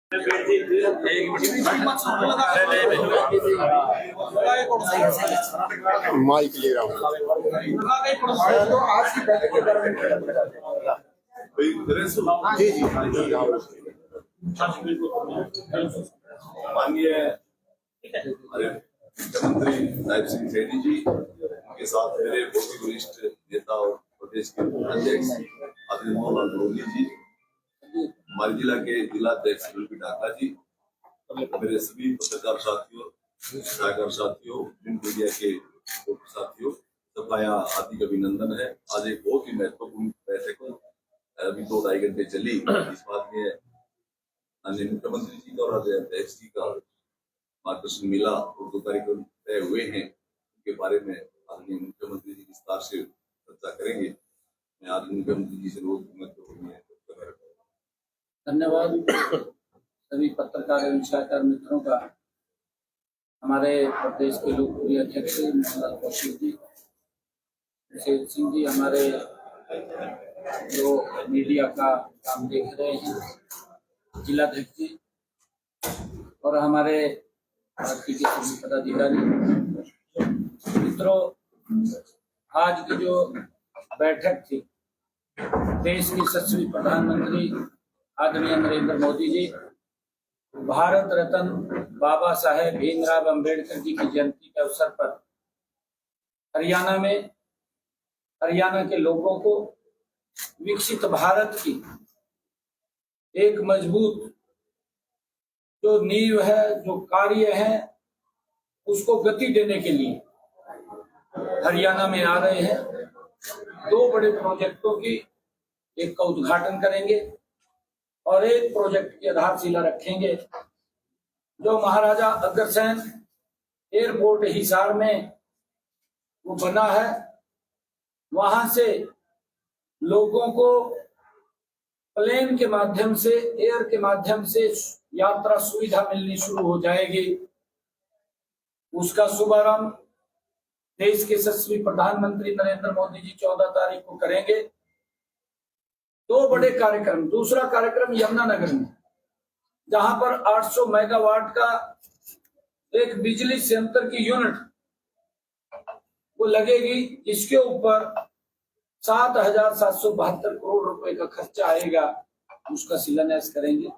Mic ले रहा हूँ। तो आज की बैठक के बारे में जी जी माननीय मुख्यमंत्री नायब सिंह सैनी जी के साथ मेरे बहुत ही वरिष्ठ नेता और प्रदेश के अध्यक्ष आदित्य मोहन लोधी जी, हमारे जिला के जिलाध्यक्ष ढाका जी, मेरे सभी पत्रकार साथियों, सहायकार साथियों, प्रिंट मीडिया के साथियों, सबका यहाँ हार्दिक अभिनंदन है। आज एक बहुत ही महत्वपूर्ण बैठक अभी 2-2.5 घंटे चली। इस बात में माननीय मुख्यमंत्री जी का और अध्यक्ष जी का मार्गदर्शन मिला और जो कार्यक्रम तय हुए हैं उनके बारे में माननीय मुख्यमंत्री जी विस्तार से चर्चा करेंगे। मैं आज मुख्यमंत्री जी से धन्यवाद सभी पत्रकार एवं सहकार मित्रों का। हमारे प्रदेश के लोकप्रिय अध्यक्ष मोहनलाल कौशिक जी, सिंह जी, हमारे जो मीडिया का काम देख रहे हैं जिलाध्यक्ष जी, और हमारे पार्टी के सभी पदाधिकारी मित्रों, आज की जो बैठक थी देश के यशस्वी प्रधानमंत्री आदरणीय नरेंद्र मोदी जी, भारत रत्न बाबा साहेब भीमराव अंबेडकर जी की जयंती के अवसर पर हरियाणा के लोगों को विकसित भारत की एक मजबूत जो नींव है, जो कार्य है, उसको गति देने के लिए हरियाणा में आ रहे हैं। 2 बड़े प्रोजेक्टों की एक का उद्घाटन करेंगे और एक प्रोजेक्ट की आधारशिला रखेंगे जो महाराजा अग्रसेन एयरपोर्ट हिसार में वो बना है। वहां से लोगों को प्लेन के माध्यम से, एयर के माध्यम से यात्रा सुविधा मिलनी शुरू हो जाएगी। उसका शुभारंभ देश के यशस्वी प्रधानमंत्री नरेंद्र मोदी जी 14 तारीख को करेंगे। 2 बड़े कार्यक्रम। दूसरा कार्यक्रम यमुनानगर में, जहां पर 800 मेगावाट का एक बिजली संयंत्र की यूनिट वो लगेगी। इसके ऊपर 7,772 करोड़ रुपए का खर्चा आएगा, उसका शिलान्यास करेंगे।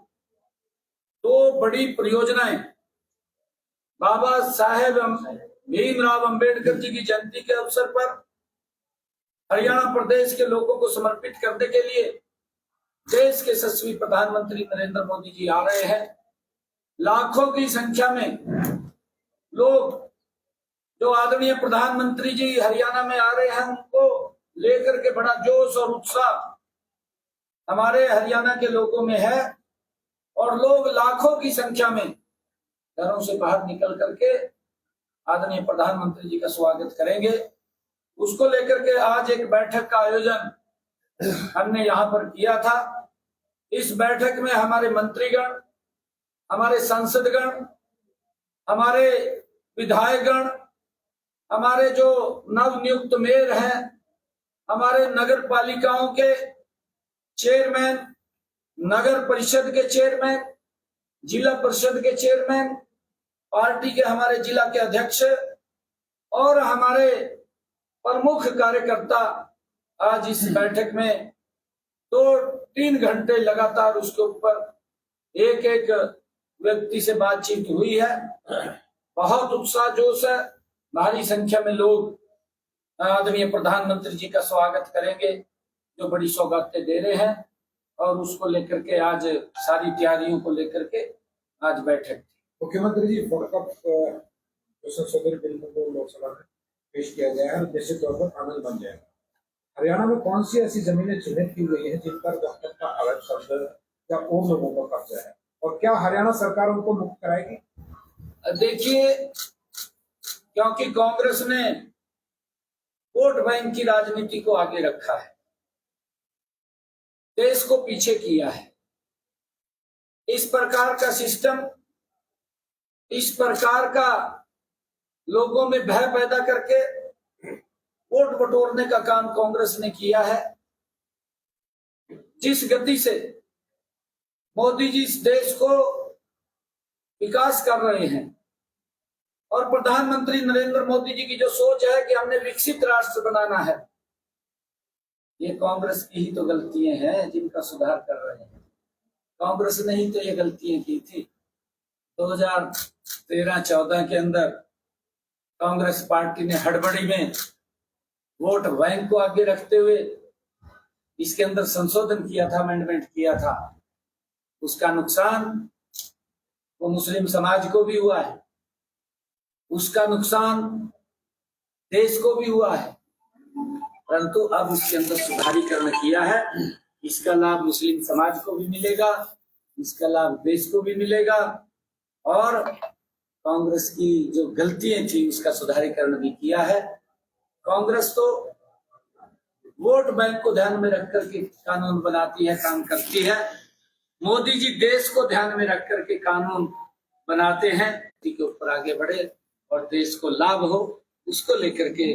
2 बड़ी परियोजनाएं बाबा साहेब भीमराव अंबेडकर जी की जयंती के अवसर पर हरियाणा प्रदेश के लोगों को समर्पित करने के लिए देश के यशस्वी प्रधानमंत्री नरेंद्र मोदी जी आ रहे हैं। लाखों की संख्या में लोग जो आदरणीय प्रधानमंत्री जी हरियाणा में आ रहे हैं, उनको लेकर के बड़ा जोश और उत्साह हमारे हरियाणा के लोगों में है और लोग लाखों की संख्या में घरों से बाहर निकल करके आदरणीय प्रधानमंत्री जी का स्वागत करेंगे। उसको लेकर के आज एक बैठक का आयोजन हमने यहाँ पर किया था। इस बैठक में हमारे मंत्रीगण, हमारे सांसदगण, हमारे विधायकगण, हमारे जो नवनियुक्त मेयर हैं, हमारे नगर पालिकाओं के चेयरमैन, नगर परिषद के चेयरमैन, जिला परिषद के चेयरमैन, पार्टी के हमारे जिला के अध्यक्ष और हमारे प्रमुख कार्यकर्ता आज इस बैठक में 2-3 घंटे लगातार उसके ऊपर एक एक व्यक्ति से बातचीत हुई है। बहुत उत्साह जोश है। भारी संख्या में लोग आदरणीय प्रधानमंत्री जी का स्वागत करेंगे, जो बड़ी सौगातें दे रहे हैं, और उसको लेकर के आज सारी तैयारियों को लेकर के आज बैठक थी। मुख्यमंत्री जी, संशोधन बिल को लोकसभा में पेश किया गया है, निश्चित तौर पर कानून बन जाएगा। हरियाणा में कौन सी ऐसी जमीनें चिन्हित की गई है जिन पर डॉक्टर का अवैध कब्जा या और लोगों का कब्जा है, और क्या हरियाणा सरकार उनको मुक्त कराएगी? देखिए, क्योंकि कांग्रेस ने वोट बैंक की राजनीति को आगे रखा है, देश को पीछे किया है। इस प्रकार का सिस्टम, इस प्रकार का लोगों में भय पैदा करके वोट बटोरने का काम कांग्रेस ने किया है। जिस गति से मोदी जी इस देश को विकास कर रहे हैं और प्रधानमंत्री नरेंद्र मोदी जी की जो सोच है कि हमने विकसित राष्ट्र बनाना है, ये कांग्रेस की ही तो गलतियां हैं जिनका सुधार कर रहे हैं। कांग्रेस ने ही तो ये गलतियां की थी। 2013-14 के अंदर कांग्रेस पार्टी ने हड़बड़ी में वोट बैंक को आगे रखते हुए इसके अंदर संशोधन किया था, अमेंडमेंट किया था। उसका नुकसान वो मुस्लिम समाज को भी हुआ है, उसका नुकसान देश को भी हुआ है, परंतु अब उसके अंदर सुधारीकरण किया है। इसका लाभ मुस्लिम समाज को भी मिलेगा, इसका लाभ देश को भी मिलेगा और कांग्रेस की जो गलतियां थी उसका सुधारीकरण भी किया है। कांग्रेस तो वोट बैंक को ध्यान में रख करके कानून बनाती है, काम करती है। मोदी जी देश को ध्यान में रख करके कानून बनाते हैं के ऊपर आगे बढ़े और देश को लाभ हो, उसको लेकर के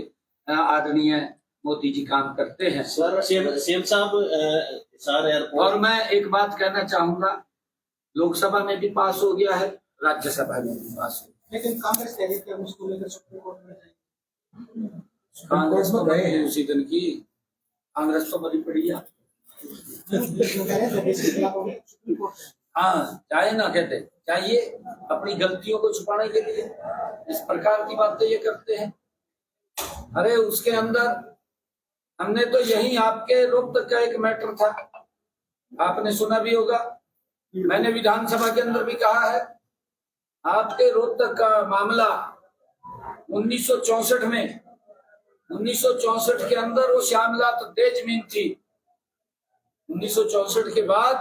आदरणीय मोदी जी काम करते हैं। सर सीएम साहब हिसार एयरपोर्ट, और मैं एक बात कहना चाहूंगा, लोकसभा में भी पास हो गया है, राज्यसभा में भी पास हो गया। लेकिन कांग्रेस कह रही है उसको लेकर सुप्रीम कोर्ट में जाएगी। कांग्रेस तो गए हैं उसी दिन की, कांग्रेस तो बड़ी पड़ी है। हाँ, चाहे ना कहते, चाहिए अपनी गलतियों को छुपाने के लिए इस प्रकार की बातें ये करते हैं। अरे उसके अंदर हमने तो यही आपके रोहतक का एक मैटर था, आपने सुना भी होगा, मैंने विधानसभा के अंदर भी कहा है। आपके रोहतक का मामला 1964 में, 1964 के अंदर वो श्यामलाल दे जमीन थी। 1964 के बाद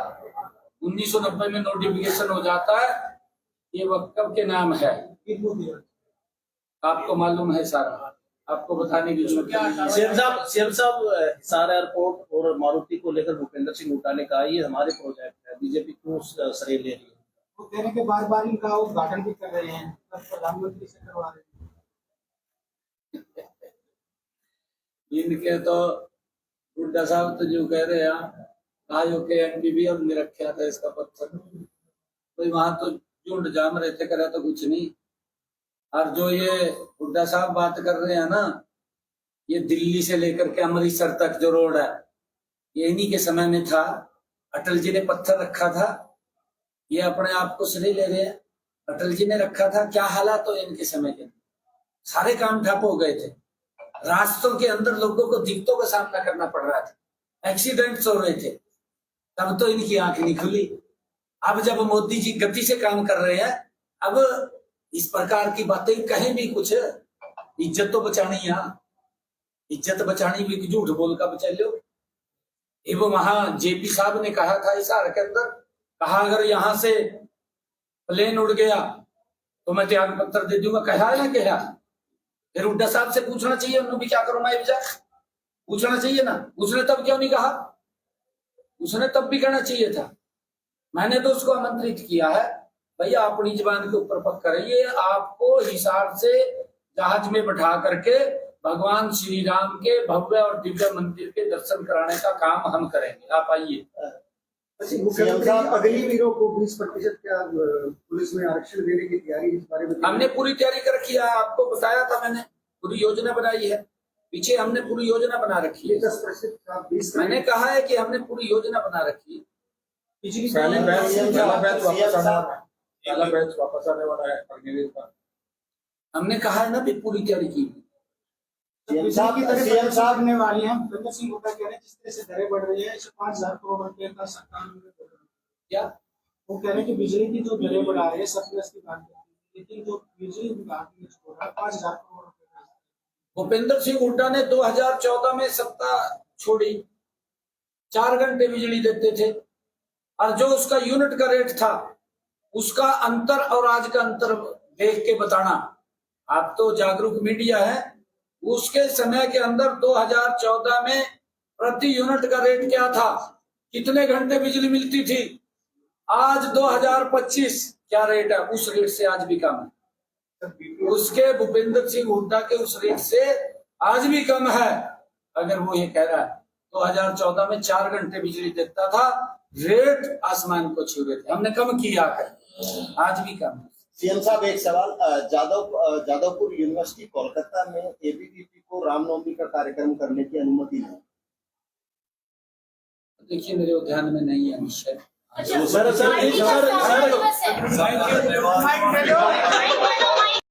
1990 में नोटिफिकेशन हो जाता है, ये वक्फ के नाम है। आपको मालूम है सारा, आपको बताने की जरूरत नहीं। सीएम साहब हिसार एयरपोर्ट और मारुति को लेकर भूपेंद्र सिंह हुड्डा ने कहा ये हमारे प्रोजेक्ट है, बीजेपी क्यों श्रेय ले रही है? वो कह रहे हैं कि बार-बार इनका उद्घाटन भी कर रहे हैं, प्रधानमंत्री से करवा रहे हैं। इनके तो हुड्डा साहब तो जो कह रहे हैं आयो के एमपीबी अब ने रखा था इसका पत्थर, तो वहां तो झुंड जाम रहे थे, करा तो कुछ नहीं। और जो ये हुड्डा साहब बात कर रहे हैं ना, ये दिल्ली से लेकर के अमृतसर तक जो रोड है, ये इन्हीं के समय में था। अटल जी ने पत्थर रखा था, ये अपने आप को श्रेय ले रहे हैं। अटल जी ने रखा था, क्या हालात हो इनके समय के, सारे काम ठप हो गए थे। रास्तों के अंदर लोगों को दिक्कतों का सामना करना पड़ रहा था, एक्सीडेंट्स हो रहे थे, तब तो इनकी आंख नहीं खुली। अब जब मोदी जी गति से काम कर रहे हैं, अब इस प्रकार की बातें कहीं भी कुछ, इज्जत तो बचानी है, इज्जत बचानी भी, झूठ बोल का बचा लो। वो वहां जेपी साहब ने कहा था हिसार के अंदर, कहा अगर यहां से प्लेन उड़ गया तो मैं त्याग पत्र दे दूंगा। कहा है ना, कहा। फिर हुड्डा साहब से पूछना चाहिए, उन्होंने भी क्या करो मैं विचार, पूछना चाहिए ना। उसने तब क्यों नहीं कहा, उसने तब भी कहना चाहिए था। मैंने तो उसको आमंत्रित किया है, भैया अपनी जुबान के ऊपर पक करिए, आपको हिसार से जहाज में बैठा करके भगवान श्री राम के भव्य और दिव्य मंदिर के दर्शन कराने का काम हम करेंगे, आप आइए। अगली वीरों को 20% क्या पुलिस में आरक्षण देने की तैयारी, इस बारे में हमने पूरी तैयारी कर रखी है, आपको बताया था मैंने, पूरी योजना बनाई है, पीछे हमने पूरी योजना बना रखी है। 10% मैंने कहा है कि हमने पूरी योजना बना रखी है। पहला बैच वापस आने वाला है अग्निवीर का। हमने कहा है ना भी पूरी तैयारी की। सीएम साहब ने वाली हैं, भूपेंद्र सिंह हुड्डा कह रहे हैं जिस तरह से दरें बढ़ रही है, 5,000 करोड़ रुपए का सरकार ने क्या, वो कह रहे हैं कि बिजली की जो दरें बढ़ा रही है सरप्लस की बात करती है, लेकिन जो बिजली विभाग में छोड़ रहा है 5,000 करोड़ रुपए का। भूपेंद्र सिंह हुड्डा ने 2014 में सत्ता छोड़ी, 4 घंटे बिजली देते थे, और जो उसका यूनिट का रेट था उसका अंतर और आज का अंतर देख के बताना। आप तो जागरूक मीडिया है, उसके समय के अंदर 2014 में प्रति यूनिट का रेट क्या था, कितने घंटे बिजली मिलती थी, आज 2025 क्या रेट है, उस रेट से आज भी कम है। उसके भूपेंद्र सिंह हुड्डा के उस रेट से आज भी कम है। अगर वो ये कह रहा है 2014 में 4 घंटे बिजली देता था, रेट आसमान को छू रहे थे, हमने कम किया है, आज भी कम है। सीएम साहब एक सवाल, जादवपुर यूनिवर्सिटी कोलकाता में एबीवीपी को रामनवमी का कार्यक्रम करने की अनुमति है। देखिए मेरे ध्यान में नहीं है विषय। सर, सर, धन्यवाद।